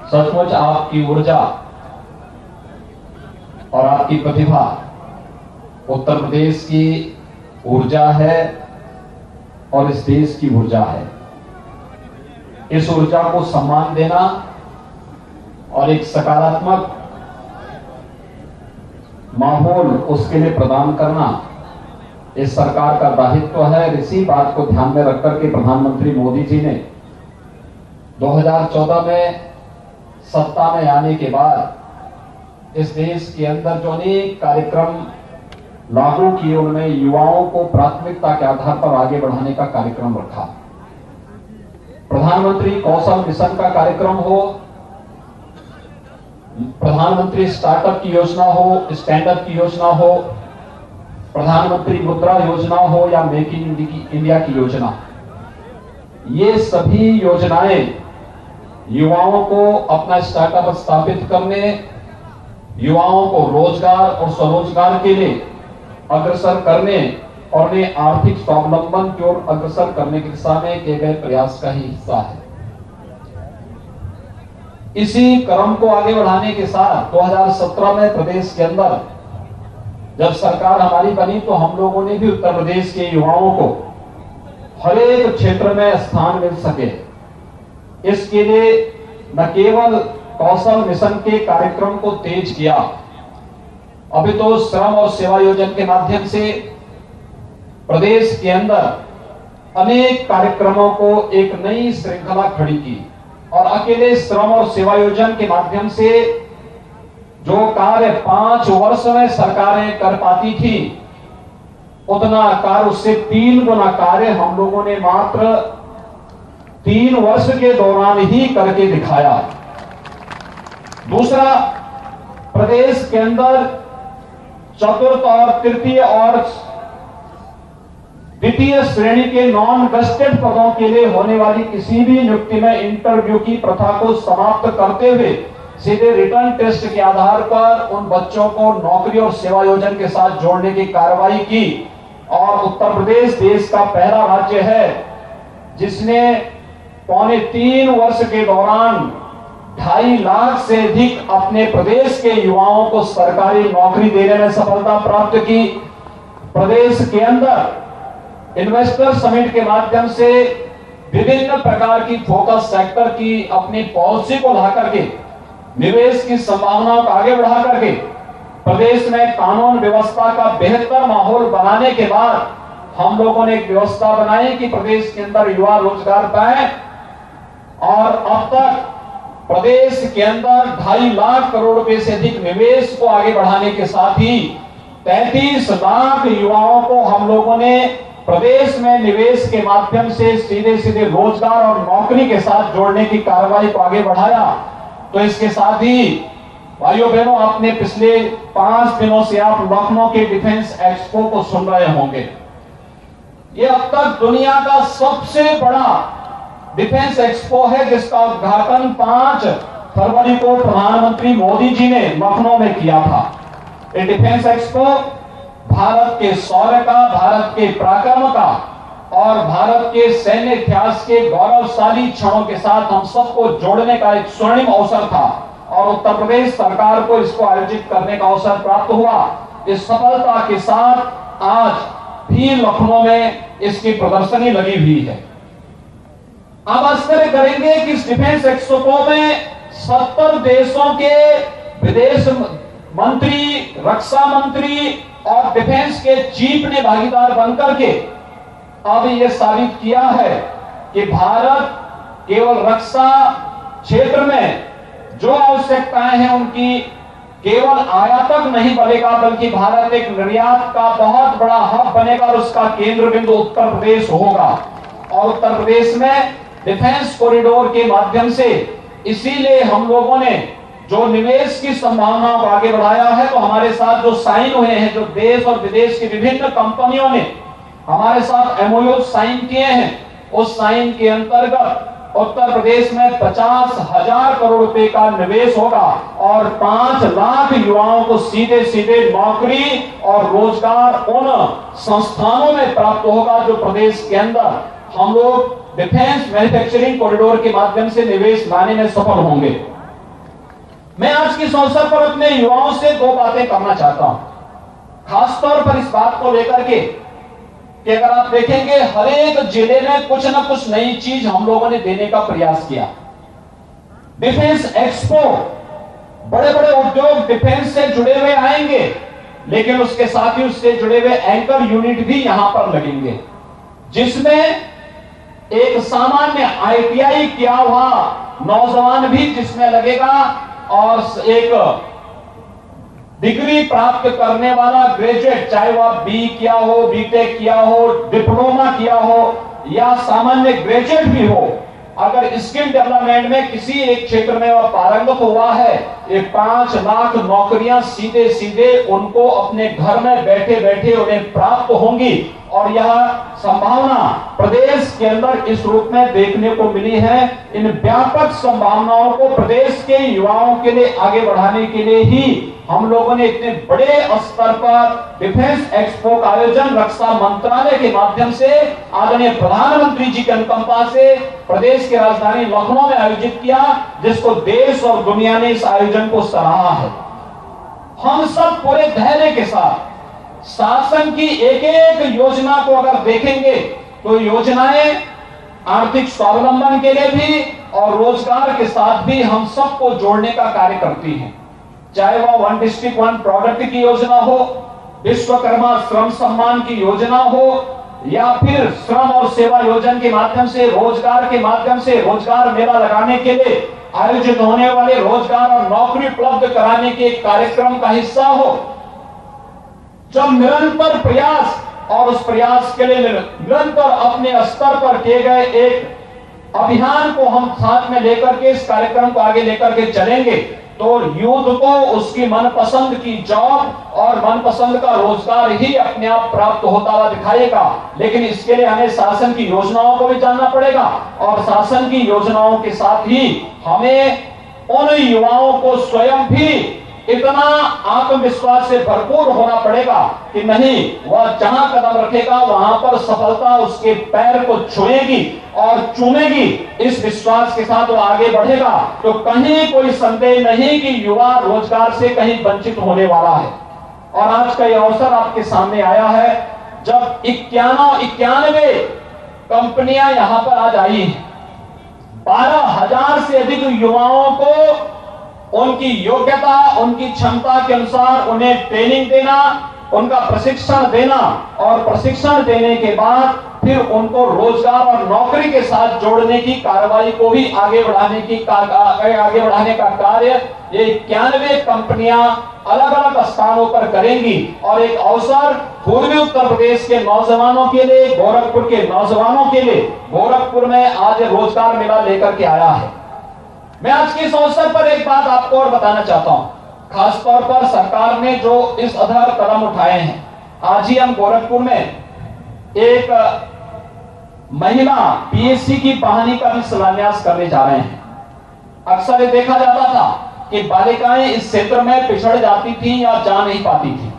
सचमुच आपकी ऊर्जा और आपकी प्रतिभा उत्तर प्रदेश की ऊर्जा है और इस देश की ऊर्जा है। इस ऊर्जा को सम्मान देना और एक सकारात्मक माहौल उसके लिए प्रदान करना इस सरकार का दायित्व है। इसी बात को ध्यान में रखकर के प्रधानमंत्री मोदी जी ने 2014 में सत्ता में आने के बाद इस देश के अंदर जो अनेक कार्यक्रम लागू किए, उनमें युवाओं को प्राथमिकता के आधार पर आगे बढ़ाने का कार्यक्रम रखा। प्रधानमंत्री कौशल मिशन का कार्यक्रम हो, प्रधानमंत्री स्टार्टअप की योजना हो, स्टैंड अप की योजना हो, प्रधानमंत्री मुद्रा योजना हो या मेक इन इंडिया की योजना, ये सभी योजनाएं युवाओं को अपना स्टार्टअप स्थापित करने, युवाओं को रोजगार और स्वरोजगार के लिए अग्रसर करने और उन्हें आर्थिक स्वावलंबन की ओर अग्रसर करने की दिशा में किए गए प्रयास का ही हिस्सा है। इसी क्रम को आगे बढ़ाने के साथ 2017 में प्रदेश के अंदर जब सरकार हमारी बनी तो हम लोगों ने भी उत्तर प्रदेश के युवाओं को हर एक क्षेत्र में स्थान मिल सके, इसके लिए न केवल कौशल मिशन के कार्यक्रम को तेज किया, अभी तो श्रम और सेवा योजना के माध्यम से प्रदेश के अंदर अनेक कार्यक्रमों को एक नई श्रृंखला खड़ी की और अकेले श्रम और सेवा योजना के माध्यम से जो कार्य 5 वर्ष में सरकारें कर पाती थी, उतना कार्य, उससे 3 गुना कार्य हम लोगों ने मात्र 3 वर्ष के दौरान ही करके दिखाया। दूसरा, प्रदेश के अंदर चतुर्थ और तृतीय और द्वितीय श्रेणी के नॉन वेस्टेड पदों के लिए होने वाली किसी भी नियुक्ति में इंटरव्यू की प्रथा को समाप्त करते हुए सीधे रिटर्न टेस्ट के आधार पर उन बच्चों को नौकरी और सेवा योजना के साथ जोड़ने की कार्रवाई की और उत्तर प्रदेश देश का पहला राज्य है जिसने 3.25 वर्ष के दौरान 2.5 लाख से अधिक अपने प्रदेश के युवाओं को सरकारी नौकरी देने में सफलता प्राप्त की। प्रदेश के अंदर इन्वेस्टर समिट के माध्यम से विभिन्न प्रकार की फोकस सेक्टर की अपनी पॉलिसी को ला करके निवेश की संभावनाओं को आगे बढ़ा करके प्रदेश में कानून व्यवस्था का बेहतर माहौल बनाने के बाद हम लोगों ने एक व्यवस्था बनाई कि प्रदेश के अंदर युवा रोजगार पाए और अब तक प्रदेश के अंदर 2.5 लाख करोड़ रुपए से अधिक निवेश को आगे बढ़ाने के साथ ही 33 लाख युवाओं को हम लोगों ने प्रदेश में निवेश के माध्यम से सीधे सीधे रोजगार और नौकरी के साथ जोड़ने की कार्रवाई को आगे बढ़ाया। तो इसके साथ ही भाइयों बहनों, आपने पिछले 5 दिनों से आप लखनऊ के डिफेंस एक्सपो को सुन रहे होंगे। ये अब तक दुनिया का सबसे बड़ा डिफेंस एक्सपो है जिसका उद्घाटन 5 फरवरी को प्रधानमंत्री मोदी जी ने लखनऊ में किया था। ये डिफेंस एक्सपो भारत के शौर्य का, भारत के पराक्रम का और भारत के सैन्य इतिहास के गौरवशाली क्षणों के साथ हम सबको जोड़ने का एक स्वर्णिम अवसर था और उत्तर प्रदेश सरकार को इसको आयोजित करने का अवसर प्राप्त हुआ। इस सफलता के साथ आज भी लखनऊ में इसकी प्रदर्शनी लगी हुई है। आप आश्चर्य करेंगे कि इस डिफेंस एक्सपो में 70 देशों के विदेश मंत्री, रक्षा मंत्री और डिफेंस के चीफ ने भागीदार बनकर के अब यह साबित किया है कि भारत केवल रक्षा क्षेत्र में जो आवश्यकताएं हैं उनकी केवल आयातक नहीं बनेगा, बल्कि भारत एक निर्यात का बहुत बड़ा हब बनेगा और उसका केंद्र बिंदु उत्तर प्रदेश होगा। और उत्तर प्रदेश में डिफेंस कॉरिडोर के माध्यम से इसीलिए हम लोगों ने जो निवेश की संभावनाओं को आगे बढ़ाया है। तो हमारे साथ जो साइन हुए हैं, जो देश और विदेश की विभिन्न कंपनियों ने हमारे साथ एमओयू साइन किए हैं, उस साइन के अंतर्गत उत्तर प्रदेश में 50,000 करोड़ रुपए का निवेश होगा और 5 लाख युवाओं को सीधे सीधे नौकरी और रोजगार उन संस्थानों में प्राप्त होगा जो प्रदेश के अंदर हम लोग डिफेंस मैन्युफैक्चरिंग कॉरिडोर के माध्यम से निवेश लाने में सफल होंगे। मैं आज के इस अवसर पर अपने युवाओं से दो बातें करना चाहता हूं, खासतौर पर इस बात को लेकर के कि अगर आप देखेंगे हर एक जिले में कुछ ना कुछ नई चीज हम लोगों ने देने का प्रयास किया। डिफेंस एक्सपो, बड़े बड़े उद्योग डिफेंस से जुड़े हुए आएंगे, लेकिन उसके साथ ही उससे जुड़े हुए एंकर यूनिट भी यहां पर लगेंगे, जिसमें एक सामान्य ITI किया हुआ नौजवान भी जिसमें लगेगा और एक डिग्री प्राप्त करने वाला ग्रेजुएट, चाहे वह बी किया हो, बीटेक किया हो, डिप्लोमा किया हो या सामान्य ग्रेजुएट भी हो, अगर स्किल डेवलपमेंट में किसी एक क्षेत्र में वह पारंगत हुआ है, ये 5 लाख नौकरियां सीधे सीधे उनको अपने घर में बैठे बैठे उन्हें प्राप्त होंगी। और यह संभावना प्रदेश के अंदर इस रूप में देखने को मिली है। इन व्यापक संभावनाओं को प्रदेश के युवाओं के लिए आगे बढ़ाने के लिए ही हम लोगों ने इतने बड़े स्तर पर डिफेंस एक्सपो का आयोजन रक्षा मंत्रालय के माध्यम से आदरणीय प्रधानमंत्री जी की अनुकंपा से प्रदेश की राजधानी लखनऊ में आयोजित किया, जिसको देश और दुनिया ने इस आयोजन को सराहा है। हम सब पूरे धैर्य के साथ शासन की एक एक योजना को अगर देखेंगे तो योजनाएं आर्थिक स्वावलंबन के लिए भी और रोजगार के साथ भी हम सबको जोड़ने का कार्य करती हैं। चाहे वह 1 डिस्ट्रिक्ट 1 प्रोडक्ट की योजना हो, विश्वकर्मा श्रम सम्मान की योजना हो, या फिर श्रम और सेवा योजना के माध्यम से रोजगार के माध्यम से रोजगार मेला लगाने के लिए आयोजित होने वाले रोजगार और नौकरी उपलब्ध कराने के कार्यक्रम का हिस्सा हो। जब निरंतर प्रयास और उस प्रयास के लिए निरंतर अपने स्तर पर किए गए एक अभियान को हम साथ में लेकर के इस कार्यक्रम को आगे लेकर के चलेंगे, तो यूथ को उसकी मनपसंद की जॉब और मनपसंद का रोजगार ही अपने आप प्राप्त होता हुआ दिखाएगा। लेकिन इसके लिए हमें शासन की योजनाओं को भी जानना पड़ेगा और शासन की योजनाओं के साथ ही हमें उन युवाओं को स्वयं भी इतना आत्मविश्वास से भरपूर होना पड़ेगा कि नहीं, वह जहां कदम रखेगा वहां पर सफलता उसके पैर को छुएगी और चूमेगी। इस विश्वास के साथ वो आगे बढ़ेगा तो कहीं कोई संदेह नहीं कि युवा रोजगार से कहीं वंचित होने वाला है। और आज का यह अवसर आपके सामने आया है जब 91 कंपनियां यहां पर आज आई हैं। 12,000 से अधिक युवाओं को उनकी योग्यता, उनकी क्षमता के अनुसार उन्हें ट्रेनिंग देना, उनका प्रशिक्षण देना और प्रशिक्षण देने के बाद फिर उनको रोजगार और नौकरी के साथ जोड़ने की कार्रवाई को भी आगे बढ़ाने का कार्य ये 91 कंपनियां अलग अलग स्थानों पर करेंगी। और एक अवसर पूर्वी उत्तर प्रदेश के नौजवानों के लिए, गोरखपुर के नौजवानों के लिए गोरखपुर में आज रोजगार मेला लेकर के आया है। मैं आज के इस अवसर पर एक बात आपको और बताना चाहता हूं, खासतौर पर सरकार ने जो इस आधार कदम उठाए हैं। आज ही हम गोरखपुर में एक महिला PSC की बहाली का भी शिलान्यास करने जा रहे हैं। अक्सर ये देखा जाता था कि बालिकाएं इस क्षेत्र में पिछड़ जाती थी या जा नहीं पाती थी।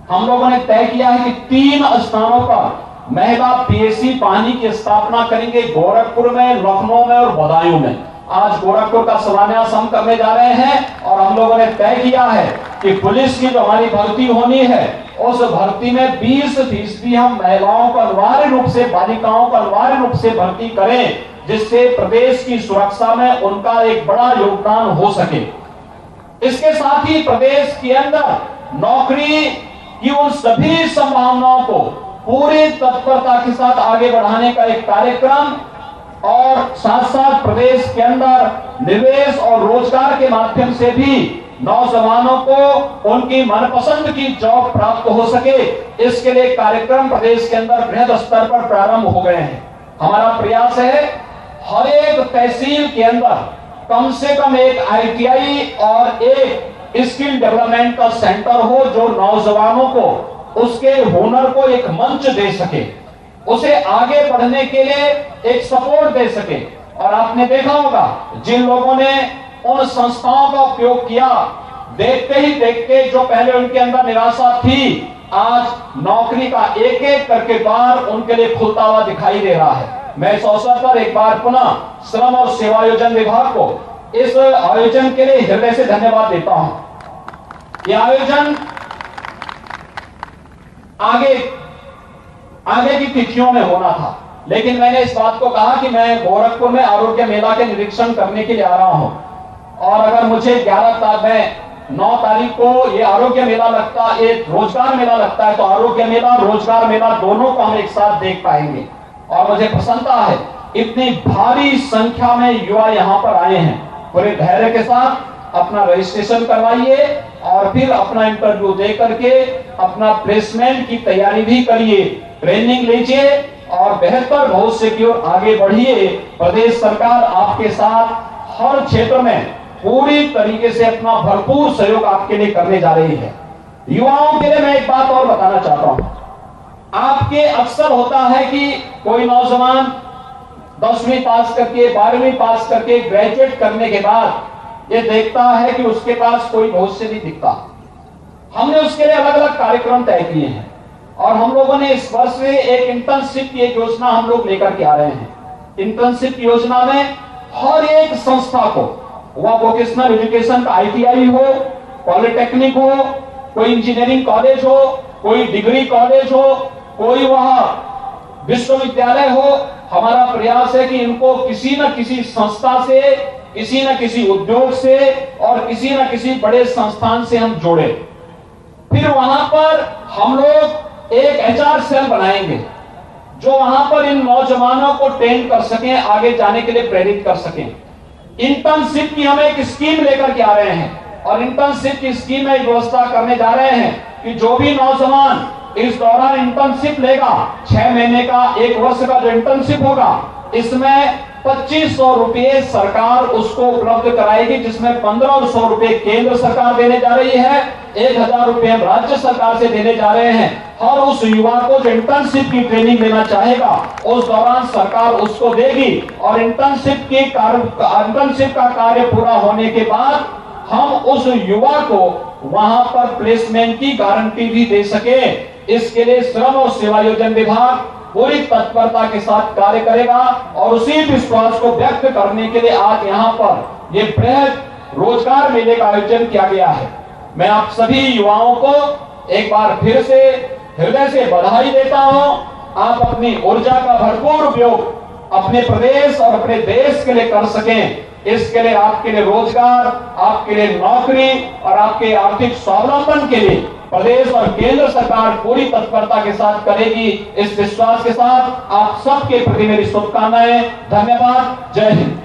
हम लोगों ने तय किया है कि 3 स्थानों पर महिला PSC बहाली की स्थापना करेंगे, गोरखपुर में, लखनऊ में और बदायूं में। आज गोरखपुर का शिलान्यास हम करने जा रहे हैं और हम लोगों ने तय किया है कि पुलिस की जो हमारी भर्ती होनी है उस भर्ती में 20% हम महिलाओं को अनिवार्य रूप से, बालिकाओं को अनिवार्य रूप से भर्ती करें, जिससे प्रदेश की सुरक्षा में उनका एक बड़ा योगदान हो सके। इसके साथ ही प्रदेश के अंदर नौकरी की उन सभी संभावनाओं को पूरी तत्परता के साथ आगे बढ़ाने का एक कार्यक्रम और साथ साथ प्रदेश के अंदर निवेश और रोजगार के माध्यम से भी नौजवानों को उनकी मनपसंद की जॉब प्राप्त हो सके, इसके लिए कार्यक्रम प्रदेश के अंदर बृहद स्तर पर प्रारंभ हो गए हैं। हमारा प्रयास है हर एक तहसील के अंदर कम से कम एक ITI और एक स्किल डेवलपमेंट का सेंटर हो, जो नौजवानों को उसके हुनर को एक मंच दे सके, उसे आगे बढ़ने के लिए एक सपोर्ट दे सके। और आपने देखा होगा जिन लोगों ने उन संस्थाओं का उपयोग किया, देखते ही देखते जो पहले उनके अंदर निराशा थी, आज नौकरी का एक एक करके द्वार उनके लिए खुलता हुआ दिखाई दे रहा है। मैं इस अवसर पर एक बार पुनः श्रम और सेवायोजन विभाग को इस आयोजन के लिए हृदय से धन्यवाद देता हूं। यह आयोजन आगे की तिथियों में होना था, लेकिन मैंने इस बात को कहा कि मैं गोरखपुर में आरोग्य मेला के निरीक्षण करने के लिए आ रहा हूं, और अगर मुझे 9 तारीख को ये आरोग्य मेला लगता, ये रोजगार मेला लगता है, तो आरोग्य मेला रोजगार मेला दोनों को हम एक साथ देख पाएंगे। और मुझे प्रसन्नता है इतनी भारी संख्या में युवा यहाँ पर आए हैं। पूरे धैर्य के साथ अपना रजिस्ट्रेशन करवाइए और फिर अपना इंटरव्यू दे करके अपना प्लेसमेंट की तैयारी भी करिए, ट्रेनिंग लीजिए और बेहतर भविष्य की ओर आगे बढ़िए। प्रदेश सरकार आपके साथ हर क्षेत्र में पूरी तरीके से अपना भरपूर सहयोग आपके लिए करने जा रही है। युवाओं के लिए मैं एक बात और बताना चाहता हूं। आपके अक्सर होता है कि कोई नौजवान 10वीं पास करके 12वीं पास करके ग्रेजुएट करने के बाद ये देखता है कि उसके पास कोई भविष्य नहीं दिखता। हमने उसके लिए अलग अलग कार्यक्रम तय किए हैं और हम लोगों ने इस वर्ष में एक इंटर्नशिप की एक योजना हम लोग लेकर के आ रहे हैं। इंटर्नशिप योजना में हर एक संस्था को, वह वोकेशनल एजुकेशन का ITI हो, पॉलिटेक्निक हो, कोई इंजीनियरिंग कॉलेज हो, कोई डिग्री कॉलेज हो, कोई वह विश्वविद्यालय हो, हमारा प्रयास है कि इनको किसी न किसी संस्था से, किसी न किसी उद्योग से और किसी न किसी बड़े संस्थान से हम जोड़े। फिर वहां पर हम लोग एक HR सेल बनाएंगे जो वहां पर इन नौजवानों को ट्रेन कर सकें, आगे जाने के लिए प्रेरित कर सकें। इंटर्नशिप की हम एक स्कीम लेकर के आ रहे हैं और इंटर्नशिप की स्कीम में व्यवस्था करने जा रहे हैं कि जो भी नौजवान इस दौरान इंटर्नशिप लेगा, 6 महीने का 1 वर्ष का जो इंटर्नशिप होगा, इसमें 2500 रुपये सरकार उसको उपलब्ध कराएगी, जिसमें 1500 रुपये केंद्र सरकार देने जा रही है, 1000 रुपये हम राज्य सरकार से देने जा रहे हैं। और उस युवा को जो इंटर्नशिप की ट्रेनिंग लेना चाहेगा उस दौरान सरकार उसको देगी और इंटर्नशिप का कार्य पूरा होने के बाद हम उस युवा को वहां पर प्लेसमेंट की गारंटी भी दे सके। इसके लिए श्रम और सेवायोजन विभाग पूरी तत्परता के साथ कार्य करेगा और उसी विश्वास को व्यक्त करने के लिए आज यहाँ पर ये बृहद रोजगार मेले का आयोजन किया गया है। मैं आप सभी युवाओं को एक बार फिर से हृदय से बधाई देता हूं। आप अपनी ऊर्जा का भरपूर उपयोग अपने प्रदेश और अपने देश के लिए कर सकें। इसके लिए आपके लिए रोजगार, आपके लिए नौकरी और आपके आर्थिक स्वावलंबन के लिए प्रदेश और केंद्र सरकार पूरी तत्परता के साथ करेगी। इस विश्वास के साथ आप सबके प्रति मेरी शुभकामनाएं। धन्यवाद। जय हिंद।